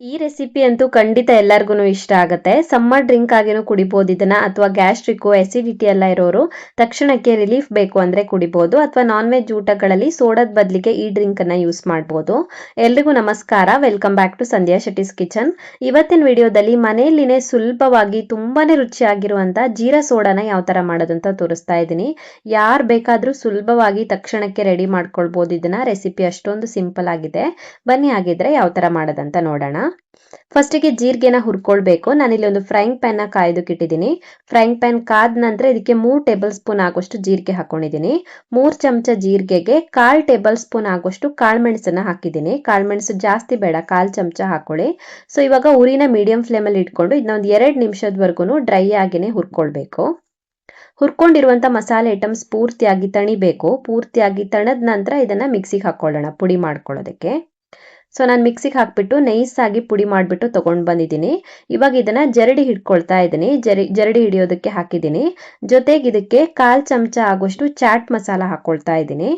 ಈ ರೆಸಿಪಿ ಅಂತೂ ಖಂಡಿತ ಎಲ್ಲರಿಗೂ ಇಷ್ಟ ಆಗುತ್ತೆ. ಸಮ್ಮರ್ ಡ್ರಿಂಕ್ ಆಗಿನೂ ಕುಡಿಬಹುದು ಇದನ್ನ, ಅಥವಾ ಗ್ಯಾಸ್ಟ್ರಿಕ್ ಅಸಿಡಿಟಿ ಎಲ್ಲ ಇರೋರು ತಕ್ಷಣಕ್ಕೆ ರಿಲೀಫ್ ಬೇಕು ಅಂದ್ರೆ ಕುಡಿಬಹುದು, ಅಥವಾ ನಾನ್ ವೆಜ್ ಊಟಗಳಲ್ಲಿ ಸೋಡಾದ ಬದಲಿಗೆ ಈ ಡ್ರಿಂಕ್ ಅನ್ನ ಯೂಸ್ ಮಾಡಬಹುದು. ಎಲ್ರಿಗೂ ನಮಸ್ಕಾರ, welcome back to Sandhya Shetty's kitchen. ಇವತ್ತಿನ ವಿಡಿಯೋದಲ್ಲಿ ಮನೆಯಲ್ಲಿನೇ ಸುಲಭವಾಗಿ ತುಂಬಾನೇ ರುಚಿಯಾಗಿರುವಂತ ಜೀರಾ ಸೋಡಾನ ಯಾವ ತರ ಮಾಡೋದು ಅಂತ ತೋರಿಸ್ತಾ ಇದ್ದೀನಿ. ಯಾರು ಬೇಕಾದ್ರೂ ಸುಲಭವಾಗಿ ತಕ್ಷಣಕ್ಕೆ ರೆಡಿ ಮಾಡ್ಕೊಳ್ಬಹುದು ಇದನ್ನ. ರೆಸಿಪಿ ಅಷ್ಟೊಂದು ಸಿಂಪಲ್ ಆಗಿದೆ. ಬನ್ನಿ ಹಾಗಿದ್ರೆ ಯಾವ ತರ ಮಾಡೋದಂತ ನೋಡೋಣ. ಫಸ್ಟಿಗೆ ಜೀರಿಗೆನ ಹುರ್ಕೊಳ್ಬೇಕು. ನಾನಿಲ್ಲಿ ಒಂದು ಫ್ರೈಂಗ್ ಪ್ಯಾನ್ ನ ಕಾಯ್ದಕ್ಕೆ ಇಟ್ಟಿದ್ದೀನಿ. ಫ್ರೈಂಗ್ ಪ್ಯಾನ್ ಕಾದ ನಂತರ ಇದಕ್ಕೆ 3 ಟೇಬಲ್ ಸ್ಪೂನ್ ಆಗುವಷ್ಟು ಜೀರಿಗೆ ಹಾಕೊಂಡಿದ್ದೀನಿ. 3 ಚಮಚ ಜೀರಿಗೆಗೆ 1/4 ಟೇಬಲ್ ಸ್ಪೂನ್ ಆಗುವಷ್ಟು ಕಾಳುಮೆಣಸನ್ನ ಹಾಕಿದ್ದೀನಿ. ಕಾಳುಮೆಣಸು ಜಾಸ್ತಿ ಬೇಡ, 1/4 ಚಮಚ ಹಾಕೊಳ್ಳಿ. ಸೊ ಇವಾಗ ಉರಿನ ಮೀಡಿಯಂ ಫ್ಲೇಮ್ ಅಲ್ಲಿ ಇಟ್ಕೊಂಡು ಇದನ್ನ ಒಂದು 2 ನಿಮಿಷದವರೆಗೂ ಡ್ರೈ ಆಗಿನೇ ಹುರ್ಕೊಳ್ಬೇಕು. ಹುರ್ಕೊಂಡಿರುವಂತ ಮಸಾಲೆ ಐಟಮ್ಸ್ ಪೂರ್ತಿಯಾಗಿ ತಣಿಬೇಕು. ಪೂರ್ತಿಯಾಗಿ ತಣದ ನಂತರ ಇದನ್ನ ಮಿಕ್ಸಿಗೆ ಹಾಕೊಳ್ಳೋಣ ಪುಡಿ ಮಾಡ್ಕೊಳ್ಳೋದಕ್ಕೆ. ಸೊ ನಾನು ಮಿಕ್ಸಿಗೆ ಹಾಕ್ಬಿಟ್ಟು ನೈಸ್ ಆಗಿ ಪುಡಿ ಮಾಡಿಬಿಟ್ಟು ತಗೊಂಡು ಬಂದಿದ್ದೀನಿ. ಇವಾಗ ಇದನ್ನ ಜರಡಿ ಹಿಡ್ಕೊಳ್ತಾ ಇದ್ದೀನಿ. ಜರಡಿ ಹಿಡಿಯೋದಕ್ಕೆ ಹಾಕಿದ್ದೀನಿ. ಜೊತೆಗೆ ಇದಕ್ಕೆ 1/4 ಚಮಚ ಆಗುವಷ್ಟು ಚಾಟ್ ಮಸಾಲ ಹಾಕೊಳ್ತಾ ಇದ್ದೀನಿ.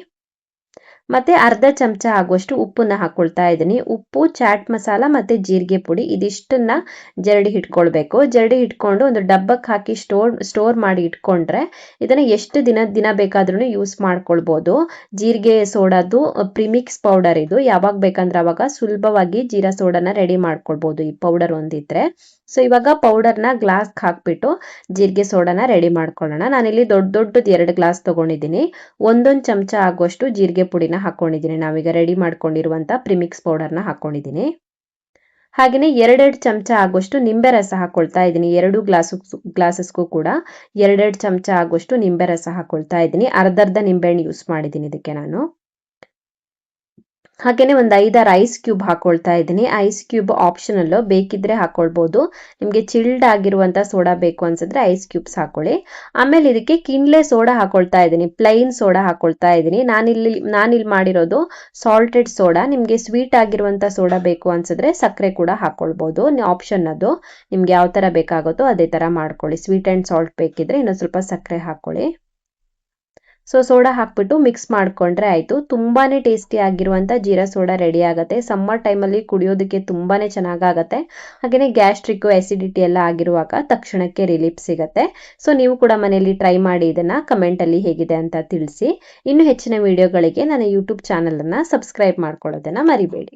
ಮತ್ತೆ ಅರ್ಧ ಚಮಚ ಆಗುವಷ್ಟು ಉಪ್ಪನ್ನ ಹಾಕೊಳ್ತಾ ಇದ್ದೀನಿ. ಉಪ್ಪು, ಚಾಟ್ ಮಸಾಲ ಮತ್ತೆ ಜೀರಿಗೆ ಪುಡಿ ಇದಿಷ್ಟನ್ನ ಜರಡಿ ಹಿಡ್ಕೊಳ್ಬೇಕು. ಜರಡಿ ಹಿಡ್ಕೊಂಡು ಒಂದು ಡಬ್ಬಕ್ಕೆ ಹಾಕಿ ಸ್ಟೋರ್ ಮಾಡಿ ಇಟ್ಕೊಂಡ್ರೆ ಇದನ್ನ ಎಷ್ಟು ದಿನ ಬೇಕಾದ್ರೂ ಯೂಸ್ ಮಾಡ್ಕೊಳ್ಬಹುದು. ಜೀರಿಗೆ ಸೋಡಾದು ಪ್ರಿಮಿಕ್ಸ್ ಪೌಡರ್ ಇದು. ಯಾವಾಗ ಬೇಕಂದ್ರೆ ಅವಾಗ ಸುಲಭವಾಗಿ ಜೀರಾ ಸೋಡಾನ ರೆಡಿ ಮಾಡ್ಕೊಳ್ಬಹುದು ಈ ಪೌಡರ್ ಒಂದಿದ್ರೆ. ಸೊ ಇವಾಗ ಪೌಡರ್ನ ಗ್ಲಾಸ್ಗೆ ಹಾಕ್ಬಿಟ್ಟು ಜೀರಿಗೆ ಸೋಡಾನ ರೆಡಿ ಮಾಡ್ಕೊಳ್ಳೋಣ. ನಾನಿಲ್ಲಿ ದೊಡ್ಡದು 2 ಗ್ಲಾಸ್ ತಗೊಂಡಿದ್ದೀನಿ. 1 ಚಮಚ ಆಗುವಷ್ಟು ಜೀರಿಗೆ ಪುಡಿನ ಹಾಕೊಂಡಿದ್ದೀನಿ. ನಾವೀಗ ರೆಡಿ ಮಾಡ್ಕೊಂಡಿರುವಂತ ಪ್ರಿಮಿಕ್ಸ್ ಪೌಡರ್ನ ಹಾಕೊಂಡಿದ್ದೀನಿ. ಹಾಗೆಯೇ 2 ಚಮಚ ಆಗುವಷ್ಟು ನಿಂಬೆ ರಸ ಹಾಕೊಳ್ತಾ ಇದ್ದೀನಿ. 2 ಗ್ಲಾಸಸ್ಗೂ ಕೂಡ 2 ಚಮಚ ಆಗುವಷ್ಟು ನಿಂಬೆ ರಸ ಹಾಕೊಳ್ತಾ ಇದ್ದೀನಿ. ಅರ್ಧ ನಿಂಬೆಹಣ್ಣು ಯೂಸ್ ಮಾಡಿದ್ದೀನಿ ಇದಕ್ಕೆ ನಾನು. ಹಾಗೇನೆ ಒಂದು 5-6 ಐಸ್ ಕ್ಯೂಬ್ ಹಾಕೊಳ್ತಾ ಇದ್ದೀನಿ. ಐಸ್ ಕ್ಯೂಬ್ ಆಪ್ಷನಲ್, ಬೇಕಿದ್ರೆ ಹಾಕೊಳ್ಬಹುದು. ನಿಮಗೆ ಚಿಲ್ಡ್ ಆಗಿರುವಂತ ಸೋಡಾ ಬೇಕು ಅನ್ಸಿದ್ರೆ ಐಸ್ ಕ್ಯೂಬ್ಸ್ ಹಾಕೊಳ್ಳಿ. ಆಮೇಲೆ ಇದಕ್ಕೆ ಕಿನ್ಲೆ ಸೋಡಾ ಹಾಕೊಳ್ತಾ ಇದ್ದೀನಿ. ಪ್ಲೈನ್ ಸೋಡಾ ಹಾಕೊಳ್ತಾ ಇದ್ದೀನಿ. ನಾನಿಲ್ಲಿ ಮಾಡಿರೋದು ಸಾಲ್ಟೆಡ್ ಸೋಡಾ. ನಿಮಗೆ ಸ್ವೀಟ್ ಆಗಿರುವಂತ ಸೋಡಾ ಬೇಕು ಅನ್ಸಿದ್ರೆ ಸಕ್ಕರೆ ಕೂಡ ಹಾಕೊಳ್ಬಹುದು. ಆಪ್ಷನ್ ಅದು, ನಿಮ್ಗೆ ಯಾವ ತರ ಬೇಕಾಗುತ್ತೋ ಅದೇ ತರ ಮಾಡ್ಕೊಳ್ಳಿ. ಸ್ವೀಟ್ ಅಂಡ್ ಸಾಲ್ಟ್ ಬೇಕಿದ್ರೆ ಇನ್ನೊಂದು ಸ್ವಲ್ಪ ಸಕ್ಕರೆ ಹಾಕೊಳ್ಳಿ. ಸೊ ಸೋಡಾ ಹಾಕ್ಬಿಟ್ಟು ಮಿಕ್ಸ್ ಮಾಡ್ಕೊಂಡ್ರೆ ಆಯ್ತು. ತುಂಬಾನೇ ಟೇಸ್ಟಿ ಆಗಿರುವಂತ ಜೀರಾ ಸೋಡಾ ರೆಡಿ ಆಗುತ್ತೆ. ಸಮ್ಮರ್ ಟೈಮಲ್ಲಿ ಕುಡಿಯೋದಕ್ಕೆ ತುಂಬಾನೇ ಚೆನ್ನಾಗಾಗತ್ತೆ. ಹಾಗೇನೆ ಗ್ಯಾಸ್ಟ್ರಿಕ್ ಅಸಿಡಿಟಿ ಎಲ್ಲ ಆಗಿರುವಾಗ ತಕ್ಷಣಕ್ಕೆ ರಿಲೀಫ್ ಸಿಗತ್ತೆ. ಸೊ ನೀವು ಕೂಡ ಮನೆಯಲ್ಲಿ ಟ್ರೈ ಮಾಡಿ ಇದನ್ನ. ಕಮೆಂಟ್ ಅಲ್ಲಿ ಹೇಗಿದೆ ಅಂತ ತಿಳಿಸಿ. ಇನ್ನು ಹೆಚ್ಚಿನ ವಿಡಿಯೋಗಳಿಗೆ ನನ್ನ ಯೂಟ್ಯೂಬ್ ಚಾನಲ್ ಅನ್ನ ಸಬ್ಸ್ಕ್ರೈಬ್ ಮಾಡ್ಕೊಳ್ಳೋದನ್ನ ಮರಿಬೇಡಿ.